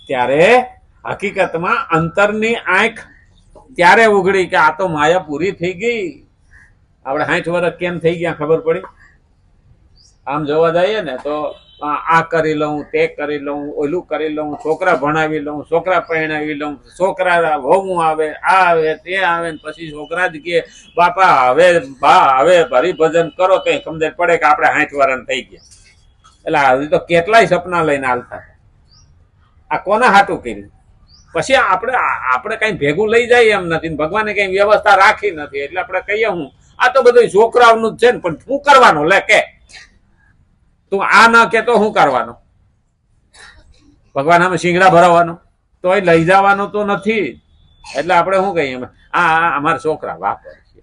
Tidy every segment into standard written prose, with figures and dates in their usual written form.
ત્યારે હકીકતમાં અંતરની આંખ ત્યારે ઉઘડી કે આ તો માયા પૂરી થઈ ગઈ. આપણે 60 વર્ષ કેમ થઈ ગયા ખબર પડી? આમ જોવા જઈએ ને તો આ કરી લઉં, તે કરી લઉં, ઓલું કરી લઉં, છોકરા ભણાવી લઉં, છોકરા પરણાવી લઉં, છોકરા વહુ આવે, આ આવે, તે આવે, પછી છોકરા જ કે બાપા હવે હરિભજન કરો તો સમજણ પડે કે આપણે 60 વર્ષ થઈ ગયા. એટલે હજી તો કેટલાય સપના લઈને હાલતા. આ કોના હાટું કર્યું? પછી આપણે કઈ ભેગું લઈ જાય એમ નથી, ભગવાને કઈ વ્યવસ્થા રાખી નથી. એટલે આપણે કહીએ હું આ તો બધું છોકરાઓનું જ છે ને, પણ શું કરવાનું? લે કે તું આ ન કે તો શું કરવાનું? ભગવાન આમે શિંગડા ભરાવાનો તોય લઈ જવાનો તો નથી. એટલે આપણે શું કહીએ આ અમારા છોકરા વાપર છે.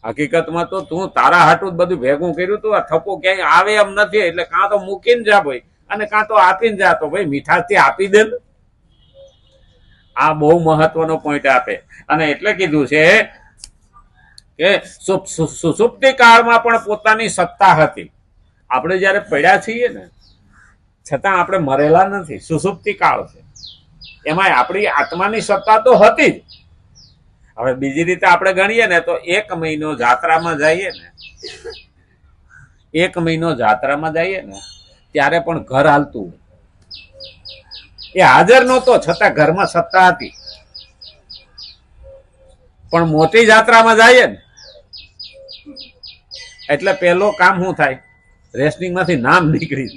હકીકતમાં તો તું તારા હાટું જ બધું ભેગું કર્યું તું. આ થપ્પો ક્યાંય આવે એમ નથી. એટલે કાં તો મૂકીને જા ભાઈ, અને કાં તો આપીને જા. તો ભાઈ મીઠાશથી આપી દે. આ બહુ મહત્વનો પોઈન્ટ આપે. અને એટલે કીધું છે કે સુષુપ્તિ કાળમાં પણ પોતાની સત્તા હતી. આપણે જયારે પડ્યા છીએ ને છતાં આપણે મરેલા નથી. સુષુપ્તિ કાળ છે, એમાં આપણી આત્માની સત્તા તો હતી જ. હવે બીજી રીતે આપણે ગણીએ ને તો 1 મહિનો જાત્રામાં જઈએ ને, 1 મહિનો જાત્રામાં જઈએ ને ત્યારે પણ ઘર હાલતું. એ હાજર નહોતો છતાં ઘરમાં સત્તા હતી. પણ મોટી જાત્રામાં જઈએ ને એટલે પેલો કામ શું થાય? રેશનિંગ માંથી નામ નીકળી.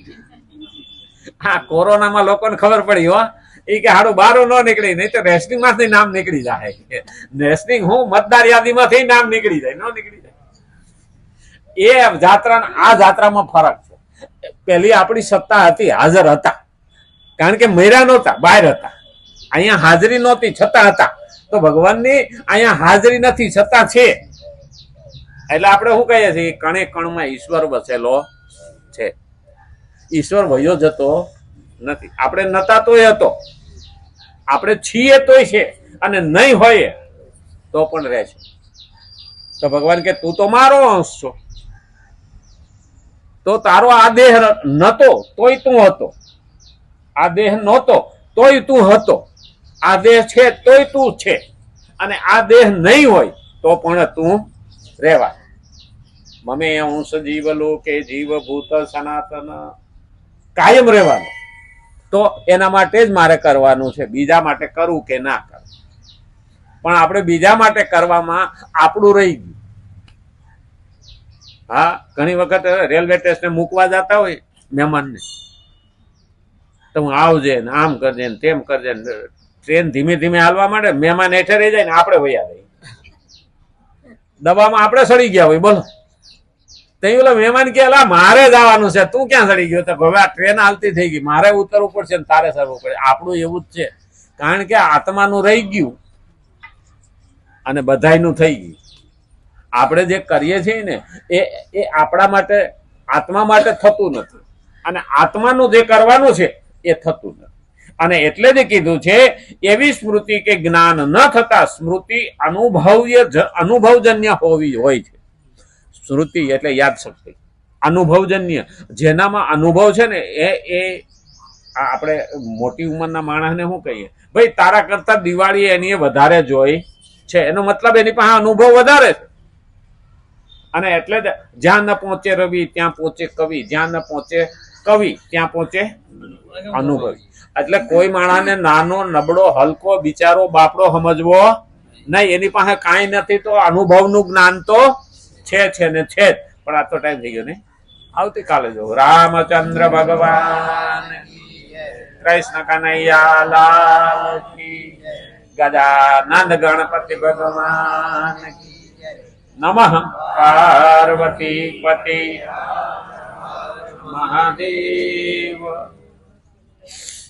હા, કોરોનામાં લોકોને ખબર પડી હો, એ કે હાડું બારું ન નીકળી, નહીં તો રેશનિંગ માંથી નામ નીકળી જાય. રેશનિંગ હું મતદાર યાદીમાંથી નામ નીકળી જાય, ન નીકળી જાય. એ જાત્રા આ જાત્રામાં ફરક છે. પેલી આપણી સત્તા હતી, હાજર હતા, કારણ કે મર્યા નહોતા, બહાર હતા. અહીંયા હાજરી નહોતી છતાં હતા. તો ભગવાનની અહીંયા હાજરી નથી છતાં છે. એટલે આપણે શું કહીએ છીએ? કણે કણમાં ઈશ્વર વસેલો છે. ઈશ્વર વયો જતો નથી. આપણે નતા તોય હતો, આપણે છીએ તોય છે, અને નહીં હોય તો પણ રહેશે. તો ભગવાન કે તું તો મારો અંશ છો. તો તારો આ દેહ નતો તોય તું હતો, આ દેહ નહોતો તોય તું હતો, આ દેહ છે તોય તું છે, અને આ દેહ નહીં હોય તો પણ તું રહેવા. મમે અંશ જીવ લોકે જીવભૂત સનાતન. કાયમ રહેવાનું. તો એના માટે જ મારે કરવાનું છે. બીજા માટે કરવું કે ના કરવું. પણ આપણે બીજા માટે કરવામાં આપણું રહી ગયું. હા, ઘણી વખત રેલવે સ્ટેશને મૂકવા જતા હોય મહેમાનને, તો હું આવજે ને આમ કરજે ને તેમ કરજે ને. ટ્રેન ધીમે ધીમે હાલવા માંડે, મહેમાન હેઠે રહી જાય ને આપણે વયા જઈએ. દવામાં આપણે સડી ગયા હોય. બોલો, ત્યાં ઓલા મહેમાન કે મારે જવાનું છે, તું ક્યાં સડી ગયો? તો હવે આ ટ્રેન હાલતી થઈ ગઈ, મારે ઉતરવું પડશે ને તારે સરવું પડે. આપણું એવું જ છે, કારણ કે આત્માનું રહી ગયું અને બધાયનું થઈ ગયું. આપણે જે કરીએ છીએ ને એ આપણા માટે, આત્મા માટે થતું નથી, અને આત્માનું જે કરવાનું છે એ થતું નથી. અને એટલે જ કીધું છે એવી સ્મૃતિ કે જ્ઞાન ન થતા સ્મૃતિ અનુભવજન્ય હોવી હોય છે. સ્મૃતિ એટલે યાદ શક્તિ, અનુભવજન્ય. જેનામાં અનુભવ છે ને એ આપણે મોટી ઉંમરના માણસને શું કહીએ? ભાઈ તારા કરતા દિવાળી એની વધારે જોઈ છે. એનો મતલબ એની પાસે અનુભવ વધારે છે. અને એટલે જ જ્યાં ન પહોંચે રવિ ત્યાં પહોંચે કવિ, જ્યાં ન પહોંચે કવિ ત્યાં પહોંચે અનુભવી. એટલે કોઈ માણસને નાનો, નબળો, હલકો, બિચારો, બાપડો સમજવો નહીં. એની પાસે કાંઈ નથી તો અનુભવનું જ્ઞાન તો છે ને છે જ. પણ આ તો ટાઈમ થઈ ગયો ને, આવતીકાલે જો. રામચંદ્ર ભગવાન, કૃષ્ણ કનૈયા લાલ કી, ગજાનંદ ગણપતિ ભગવાન નમઃ. પાર્વતી પતિ મહાદેવ.